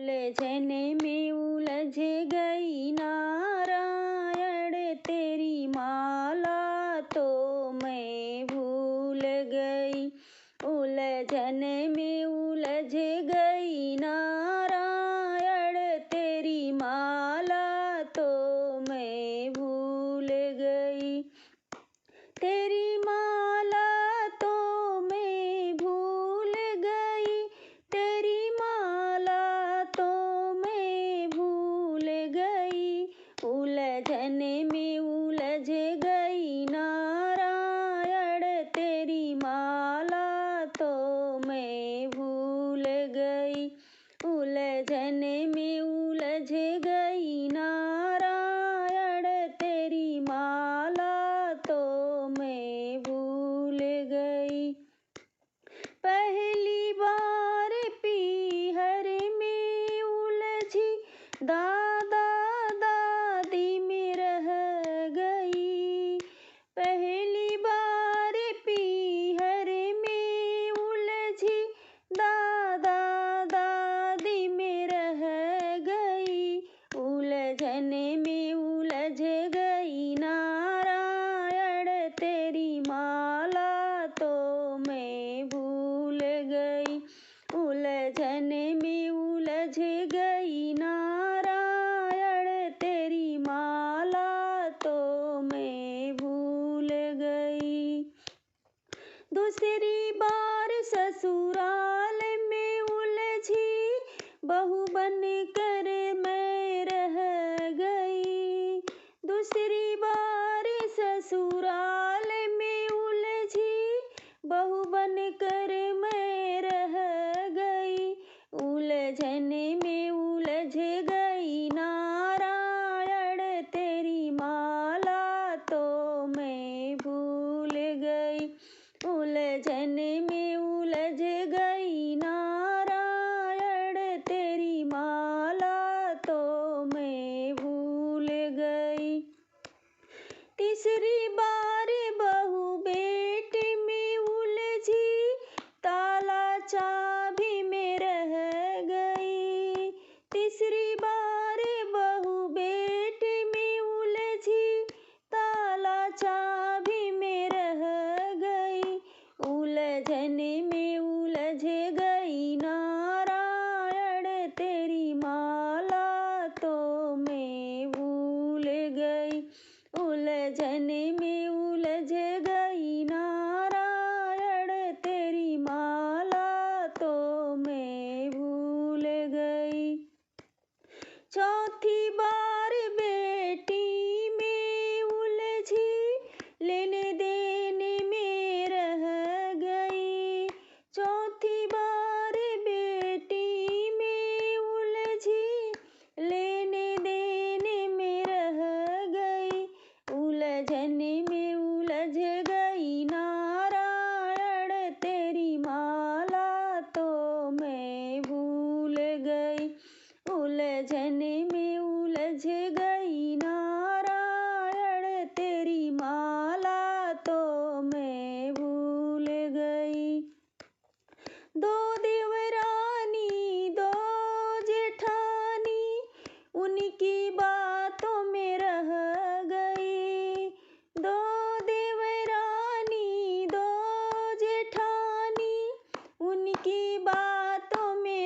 उलझन में उलझ गई नारायण, तेरी माला तो मैं भूल गई। उलझन में उलझ गई नारायण, तेरी माला तो मैं भूल गई। तेरी माला तो मैं भूल गई, तेरी माला तो मैं भूल गई। उलझन में उलझ गई नारायण, तेरी माला तो मैं भूल गई। उलझन में उलझ गई नारायण, तेरी माला तो मैं भूल गई। पहली बार पीहर में उलझी, दादा दादी में रह गई। पहली बार पीहर में उलझी, दादा दादी में रह गई। उलझन में उलझ गई नारायण, तेरी माला तो मैं भूल गई। उलझन में उलझ गई नारायण, तेरी माला तो मैं भूल गई। दूसरी बार ससुराल में उलझी, बहू बन कर मैं रह गई। दूसरी बार ससुराल में उलझी, बहू बन कर मैं रह गई। उलझन में उलझ गई नारायण, तेरी माला तो मैं भूल गई। उलझन में उलझ गई नारायण, तेरी माला तो मैं भूल गई। तीसरी बार बहू बेटी में उलझी, ताला चाबी में रह गई। तीसरी बार बहू बेटी में उलझी, ताला चाबी में रह गई। उलझन में उलझ गई नारायण, तेरी माला तो मैं भूल गई। उलझन में उलझ गई नारायण, तेरी माला तो मैं भूल गई। चौथी बार बेटी में उलझी, लेने देने में रह गई। चौथी बार बेटी में उलझी, लेने देने में रह गई। उलझन में उलझ गई नारायण, तेरी माला तो मैं भूल गई। उलझन में उलझ गई नारायण, तेरी माला तो मैं भूल गई। दो देवरानी दो जेठानी, उनकी बातों में रह गई। दो देवरानी दो जेठानी, उनकी बातों में